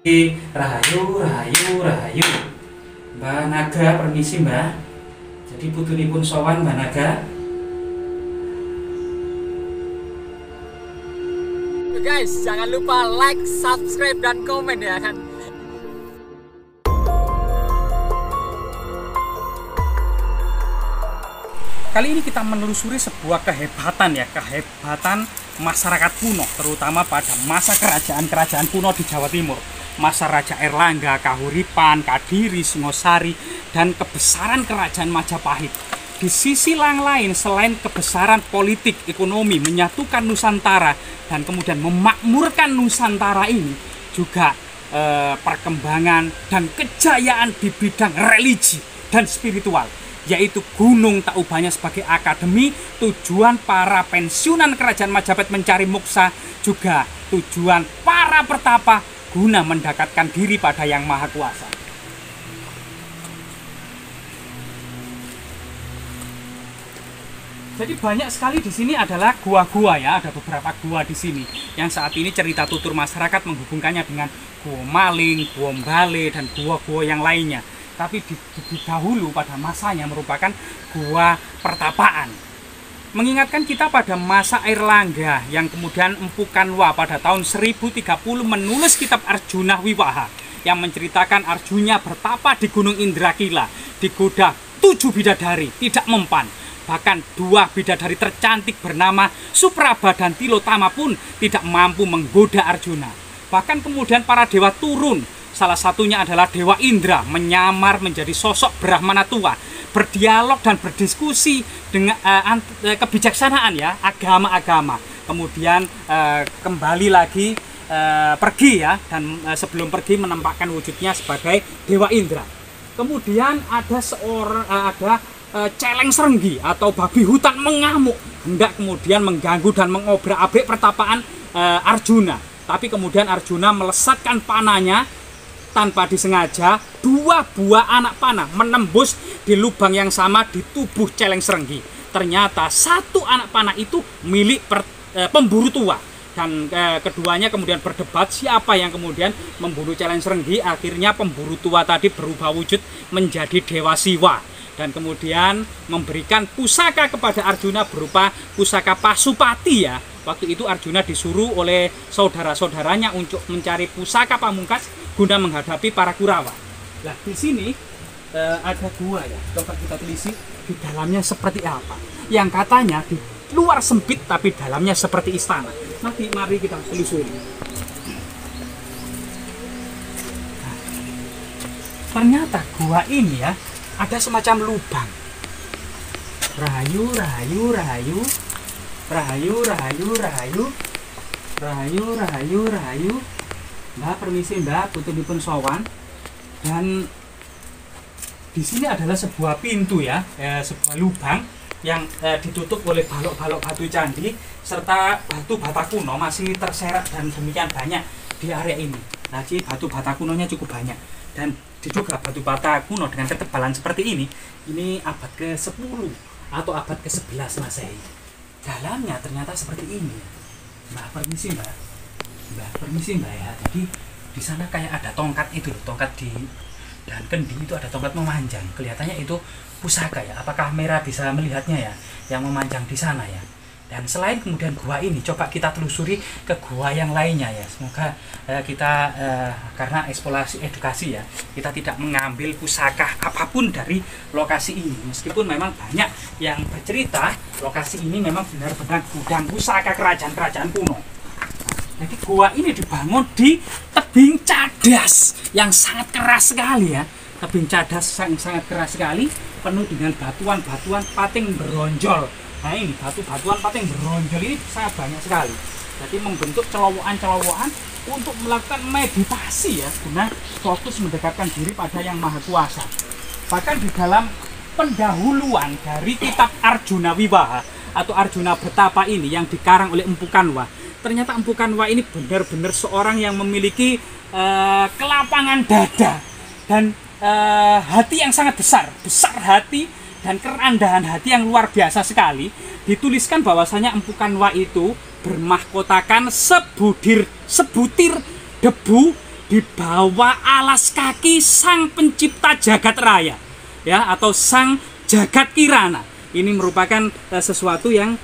Rahayu, rahayu, rahayu. Mbak Naga, permisi Mbak. Jadi putunipun sowan Mbak Naga. Guys, jangan lupa like, subscribe, dan komen ya kan. Kali ini kita menelusuri sebuah kehebatan masyarakat kuno, terutama pada masa kerajaan-kerajaan kuno di Jawa Timur. Masa Raja Airlangga, Kahuripan, Kadiri, Singosari, dan kebesaran kerajaan Majapahit. Di sisi lain, selain kebesaran politik, ekonomi, menyatukan Nusantara, dan kemudian memakmurkan Nusantara ini, juga perkembangan dan kejayaan di bidang religi dan spiritual, yaitu Gunung Taubannya sebagai akademi, tujuan para pensiunan kerajaan Majapahit mencari moksa, juga tujuan para pertapa guna mendekatkan diri pada Yang Maha Kuasa. Jadi banyak sekali di sini adalah gua-gua ya, ada beberapa gua di sini yang saat ini cerita tutur masyarakat menghubungkannya dengan Gua Maling, Gua Mbale, dan gua-gua yang lainnya. Tapi di dahulu pada masanya merupakan gua pertapaan. Mengingatkan kita pada masa Airlangga yang kemudian Empu Kanwa pada tahun 1030 menulis kitab Arjuna Wiwaha yang menceritakan Arjuna bertapa di Gunung Indrakila, digoda 7 bidadari, tidak mempan. Bahkan 2 bidadari tercantik bernama Supraba dan Tilotama pun tidak mampu menggoda Arjuna. Bahkan kemudian para dewa turun. Salah satunya adalah Dewa Indra menyamar menjadi sosok Brahmana tua, berdialog dan berdiskusi dengan kebijaksanaan ya, agama-agama. Kemudian kembali lagi pergi ya, dan sebelum pergi menampakkan wujudnya sebagai Dewa Indra. Kemudian ada celeng serenggi atau babi hutan mengamuk, hendak kemudian mengganggu dan mengobrak-abrik pertapaan Arjuna. Tapi kemudian Arjuna melesatkan panahnya tanpa disengaja, 2 buah anak panah menembus di lubang yang sama di tubuh celeng serenggi. Ternyata 1 anak panah itu milik pemburu tua. Dan keduanya kemudian berdebat siapa yang kemudian membunuh celeng serenggi. Akhirnya pemburu tua tadi berubah wujud menjadi Dewa Siwa. Dan kemudian memberikan pusaka kepada Arjuna berupa pusaka Pasupati ya. Waktu itu Arjuna disuruh oleh saudara-saudaranya untuk mencari pusaka pamungkas guna menghadapi para Kurawa. Nah, di sini ada gua ya. Coba kita telisik di dalamnya seperti apa. Yang katanya di luar sempit tapi dalamnya seperti istana. Mari kita telusuri. Nah, ternyata gua ini ya ada semacam lubang. Rahayu, rahayu, rahayu. Rahayu, rahayu, rahayu. Rahayu, rahayu, rahayu. Mbak, permisi Mbak, putunipun sowan. Dan di sini adalah sebuah pintu ya, sebuah lubang yang ditutup oleh balok-balok batu candi serta batu bata kuno masih terserat dan demikian banyak di area ini. Nah, batu bata kunonya cukup banyak dan juga batu bata kuno dengan ketebalan seperti ini abad ke-10 atau abad ke-11 Masehi. Dalamnya ternyata seperti ini. Mbak, permisi Mbak. Mbak, permisi Mbak ya. Jadi di sana kayak ada tongkat itu loh, tongkat di dan kendi itu ada tongkat memanjang. Kelihatannya itu pusaka ya. Apakah kamera bisa melihatnya ya? Yang memanjang di sana ya. Dan selain kemudian gua ini, coba kita telusuri ke gua yang lainnya ya. Semoga kita karena eksplorasi edukasi ya, kita tidak mengambil pusaka apapun dari lokasi ini. Meskipun memang banyak yang bercerita lokasi ini memang benar-benar gudang pusaka kerajaan-kerajaan kuno. Jadi gua ini dibangun di tebing cadas yang sangat keras sekali ya. Tebing cadas yang sangat keras sekali, penuh dengan batuan-batuan pating beronjol. Nah, ini batu-batuan pating beronjol ini sangat banyak sekali. Jadi membentuk celowokan-celowokan untuk melakukan meditasi ya, guna fokus mendekatkan diri pada Yang Maha Kuasa. Bahkan di dalam pendahuluan dari kitab Arjuna Wiwaha atau Arjuna Bertapa ini yang dikarang oleh Empu Kanwa, ternyata Empu Kanwa ini benar-benar seorang yang memiliki kelapangan dada dan hati yang sangat besar hati dan kerendahan hati yang luar biasa sekali. Dituliskan bahwasanya Empu Kanwa itu bermahkotakan sebutir debu di bawah alas kaki sang pencipta jagat raya, ya, atau sang jagat kirana. Ini merupakan sesuatu yang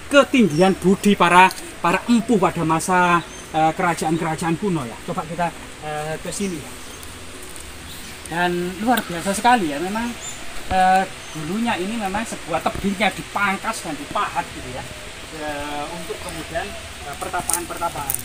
ketinggian budi para empu pada masa kerajaan-kerajaan kuno ya. Coba kita ke sini ya. Dan luar biasa sekali ya, memang dulunya ini memang sebuah tebingnya dipangkas dan dipahat gitu ya, untuk kemudian pertapaan-pertapaan.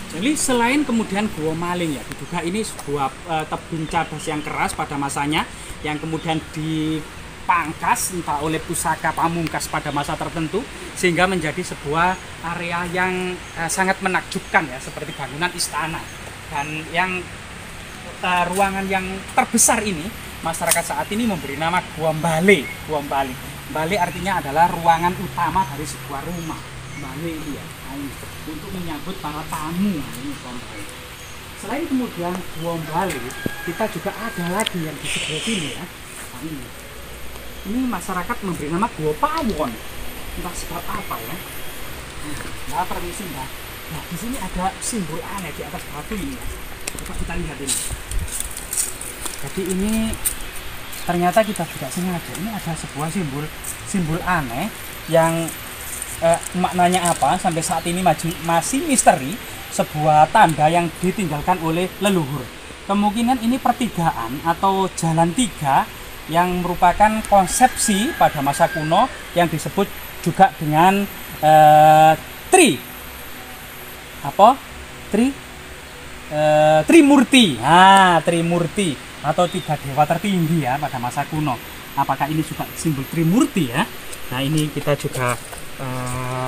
Jadi selain kemudian Gua Maling ya, diduga ini sebuah tebing cadas yang keras pada masanya, yang kemudian dipangkas entah oleh pusaka pamungkas pada masa tertentu, sehingga menjadi sebuah area yang sangat menakjubkan ya, seperti bangunan istana. Dan yang ruangan yang terbesar ini, masyarakat saat ini memberi nama Gua Mbale. Gua Mbale. Mbale artinya adalah ruangan utama dari sebuah rumah. Mbale ini ya, untuk menyambut para tamu. Ini Gua Mbale. Selain kemudian Gua Mbale, kita juga ada lagi yang di sebelah sini ya. Nah, ini masyarakat memberi nama Gua Pawon. Entah sebab apa ya. Nah, permisi Mbak. Nah, di sini ada simbol aneh di atas batu ini ya. Coba kita lihat ini. Jadi ini ternyata kita tidak sengaja. Ini ada sebuah simbol aneh yang maknanya apa sampai saat ini masih misteri. Sebuah tanda yang ditinggalkan oleh leluhur. Kemungkinan ini pertigaan atau jalan tiga yang merupakan konsepsi pada masa kuno yang disebut juga dengan Trimurti. Trimurti atau tiga dewa tertinggi ya pada masa kuno. Apakah ini juga simbol Trimurti ya? Nah, ini kita juga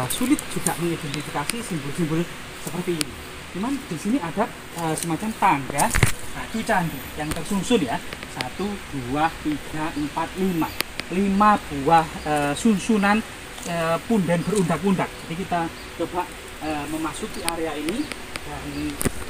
sulit juga mengidentifikasi simbol-simbol seperti ini. Cuman di sini ada semacam tangga batu candi yang tersusun ya. 1, 2, 3, 4, 5. 5 buah susunan punden berundak-undak. Jadi kita coba memasuki area ini, dan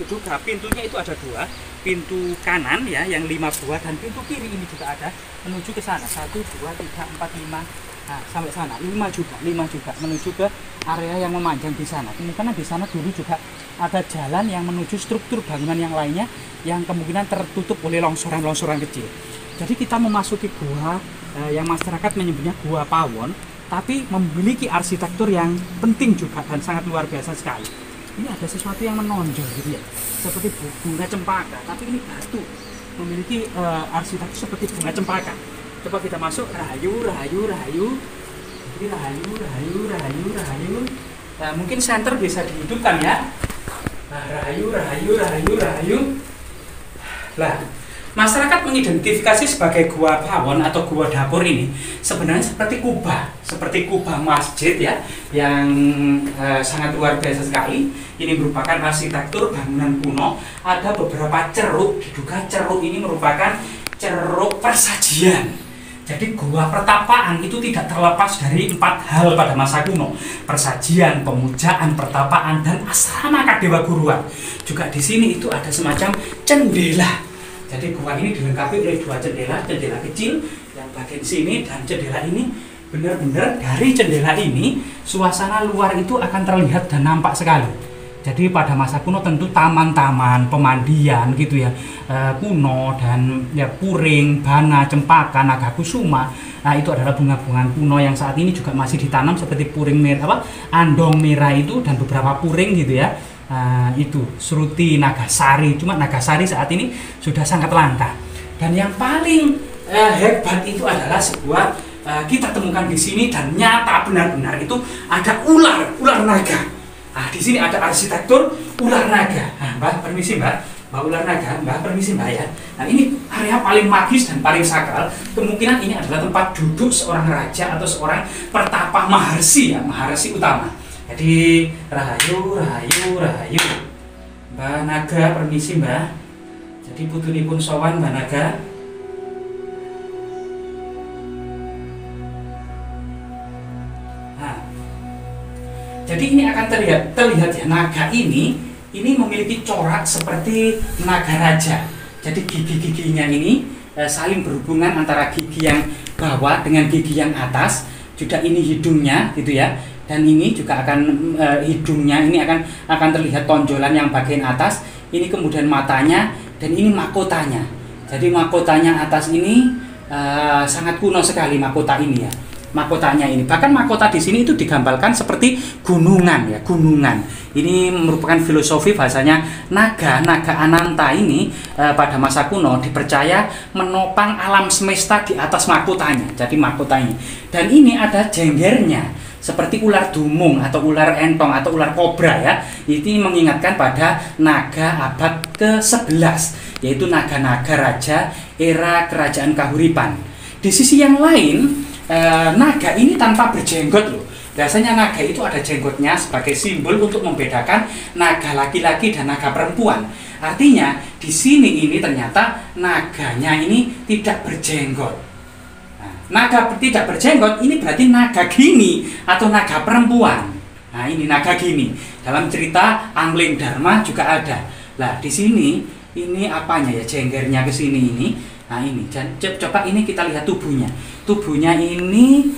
juga pintunya itu ada 2. Pintu kanan ya yang 5 buah, dan pintu kiri ini juga ada menuju ke sana. 1, 2, 3, 4, 5. Nah, sampai sana 5 juga menuju ke area yang memanjang di sana. Kemungkinan di sana dulu juga ada jalan yang menuju struktur bangunan yang lainnya yang kemungkinan tertutup oleh longsoran-longsoran kecil. Jadi kita memasuki gua yang masyarakat menyebutnya Gua Pawon, tapi memiliki arsitektur yang penting juga dan sangat luar biasa sekali. Ini ada sesuatu yang menonjol gitu ya, seperti bunga cempaka, tapi ini batu memiliki arsitektur seperti bunga cempaka. Coba kita masuk, rahayu. Jadi rahayu. Nah, mungkin senter bisa dihidupkan ya. Nah, rahayu. Lah, masyarakat mengidentifikasi sebagai Gua Pawon atau Gua Dapur ini sebenarnya seperti kubah masjid ya, yang sangat luar biasa sekali. Ini merupakan arsitektur bangunan kuno. Ada beberapa ceruk, diduga ceruk ini merupakan ceruk persajian. Jadi gua pertapaan itu tidak terlepas dari 4 hal pada masa kuno: persajian, pemujaan, pertapaan, dan asrama kadewa guruan. Juga di sini itu ada semacam jendela. Jadi gua ini dilengkapi oleh 2 jendela kecil yang bagian sini, dan jendela ini benar-benar dari jendela ini suasana luar itu akan terlihat dan nampak sekali. Jadi pada masa kuno tentu taman-taman, pemandian gitu ya, kuno, dan ya puring, bana, cempaka, naga kusuma. Nah, itu adalah bunga-bunga kuno yang saat ini juga masih ditanam seperti puring merah, andong merah itu, dan beberapa puring gitu ya. Itu Sruti, Nagasari. Cuma Nagasari saat ini sudah sangat langka. Dan yang paling hebat itu adalah sebuah kita temukan di sini dan nyata benar-benar itu ada ular naga. Nah, di sini ada arsitektur ular naga. Nah, Mbak, permisi Mbak ular naga, Mbak permisi Mbak ya. Nah, ini area paling magis dan paling sakral. Kemungkinan ini adalah tempat duduk seorang raja atau seorang pertapa maharsi ya, maharsi utama. Jadi rahayu. Mbak Naga, permisi Mbak. Jadi putunipun sowan Mbak Naga. Jadi ini akan terlihat ya, naga ini memiliki corak seperti naga raja. Jadi gigi-giginya ini saling berhubungan antara gigi yang bawah dengan gigi yang atas. Juga ini hidungnya gitu ya. Dan ini juga akan hidungnya ini akan terlihat tonjolan yang bagian atas. Ini kemudian matanya dan ini mahkotanya. Jadi mahkotanya atas ini sangat kuno sekali mahkota ini ya. Mahkotanya ini, bahkan mahkota di sini itu digambarkan seperti gunungan ya, gunungan. Ini merupakan filosofi bahasanya naga Ananta ini pada masa kuno dipercaya menopang alam semesta di atas mahkotanya. Jadi mahkota ini, dan ini ada jenggernya seperti ular dumung atau ular entong atau ular kobra ya. Ini mengingatkan pada naga abad ke-11, yaitu naga-naga raja era kerajaan Kahuripan. Di sisi yang lain, naga ini tanpa berjenggot loh. Biasanya naga itu ada jenggotnya sebagai simbol untuk membedakan naga laki-laki dan naga perempuan. Artinya di sini ini ternyata naganya ini tidak berjenggot. Nah, naga tidak berjenggot ini berarti naga gini atau naga perempuan. Nah, ini naga gini. Dalam cerita Angling Dharma juga ada. Nah, di sini ini apanya ya, jenggernya ke sini ini. Nah ini, coba ini kita lihat tubuhnya. Tubuhnya ini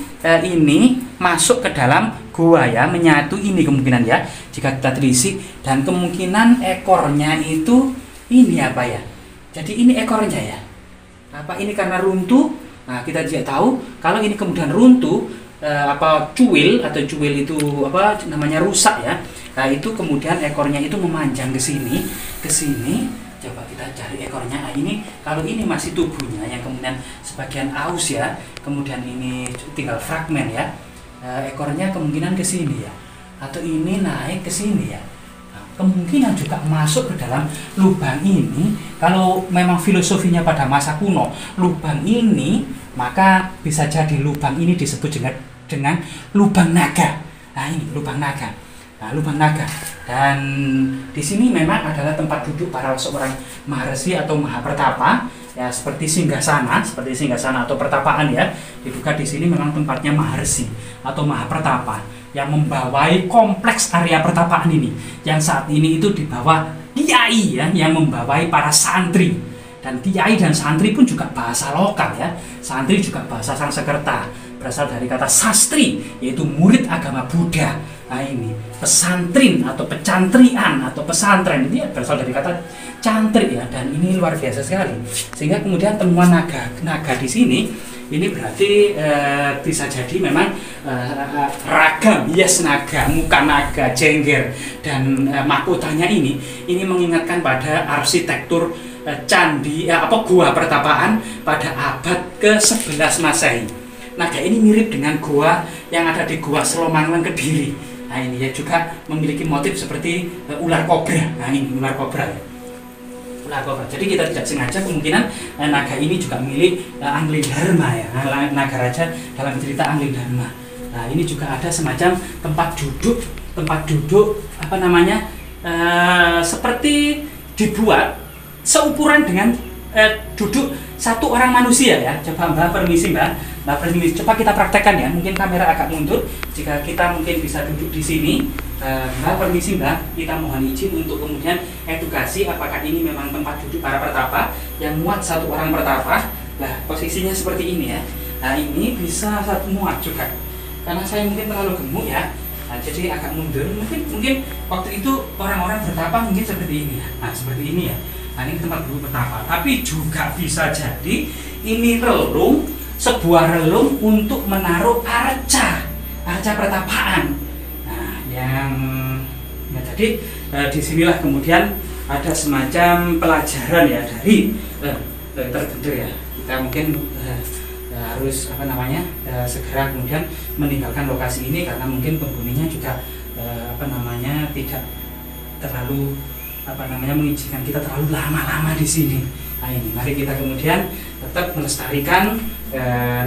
masuk ke dalam gua ya, menyatu ini kemungkinan ya, jika kita telisik. Dan kemungkinan ekornya itu ini apa ya? Jadi ini ekornya ya. Apa ini karena runtuh? Nah kita tidak tahu. Kalau ini kemudian runtuh, cuil itu apa namanya, rusak ya. Nah itu kemudian ekornya itu memanjang ke sini, ke sini. Coba kita cari ekornya. Nah, ini kalau ini masih tubuhnya yang kemudian sebagian aus ya, kemudian ini tinggal fragmen ya. Ekornya kemungkinan ke sini ya, atau ini naik ke sini ya. Nah, kemungkinan juga masuk ke dalam lubang ini. Kalau memang filosofinya pada masa kuno lubang ini, maka bisa jadi lubang ini disebut dengan lubang naga. Nah ini lubang naga. Nah, lubang naga. Dan di sini memang adalah tempat duduk para seorang maharsi atau mahapertapa ya, seperti singgasana atau pertapaan ya. Diduga di sini memang tempatnya maharsi atau mahapertapa yang membawai kompleks area pertapaan ini, yang saat ini itu di bawah kiai ya, yang membawai para santri. Dan kiai dan santri pun juga bahasa lokal ya. Santri juga bahasa Sanskerta, berasal dari kata sastri, yaitu murid agama Buddha. Nah ini pesantren atau pecantrian atau pesantren ini berasal dari kata cantrik ya, dan ini luar biasa sekali. Sehingga kemudian temuan naga di sini ini berarti bisa jadi memang ragam hias naga, muka naga, jengger dan mahkotanya ini mengingatkan pada arsitektur candi gua pertapaan pada abad ke-11 Masehi. Naga ini mirip dengan gua yang ada di Gua Selomanglang Kediri. Nah ini ya juga memiliki motif seperti ular kobra. Nah ini ular kobra ya. Ular kobra. Jadi kita tidak sengaja kemungkinan naga ini juga milik Angling Dharma ya. Naga raja dalam cerita Angling Dharma. Nah ini juga ada semacam tempat duduk apa namanya, seperti dibuat seukuran dengan duduk satu orang manusia ya. Coba Mbak permisi Mbak permisi, coba kita praktekkan ya. Mungkin kamera agak mundur. Jika kita mungkin bisa duduk di sini, Mbak permisi Mbak, kita mohon izin untuk kemudian edukasi apakah ini memang tempat duduk para pertapa yang muat satu orang pertapa. Nah posisinya seperti ini ya. Nah ini bisa satu muat juga. Karena saya mungkin terlalu gemuk ya. Nah, jadi agak mundur. Mungkin waktu itu orang-orang bertapa mungkin seperti ini ya. Nah seperti ini ya. Nah ini tempat duduk pertapa. Tapi juga bisa jadi ini relung, sebuah relung untuk menaruh arca pertapaan. Nah, jadi disinilah kemudian ada semacam pelajaran ya dari terbentur ya. Kita mungkin harus apa namanya segera kemudian meninggalkan lokasi ini karena mungkin penghuninya juga tidak terlalu mengizinkan kita terlalu lama-lama di sini. Nah ini mari kita kemudian tetap melestarikan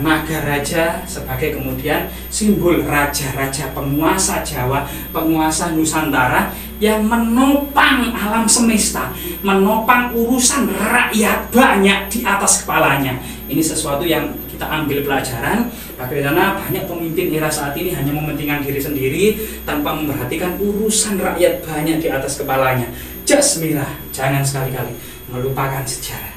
naga raja sebagai kemudian simbol raja-raja penguasa Jawa, penguasa Nusantara yang menopang alam semesta, menopang urusan rakyat banyak di atas kepalanya. Ini sesuatu yang kita ambil pelajaran bagaimana banyak pemimpin era saat ini hanya mementingkan diri sendiri tanpa memperhatikan urusan rakyat banyak di atas kepalanya. Jasmillah, jangan sekali-kali. melupakan sejarah.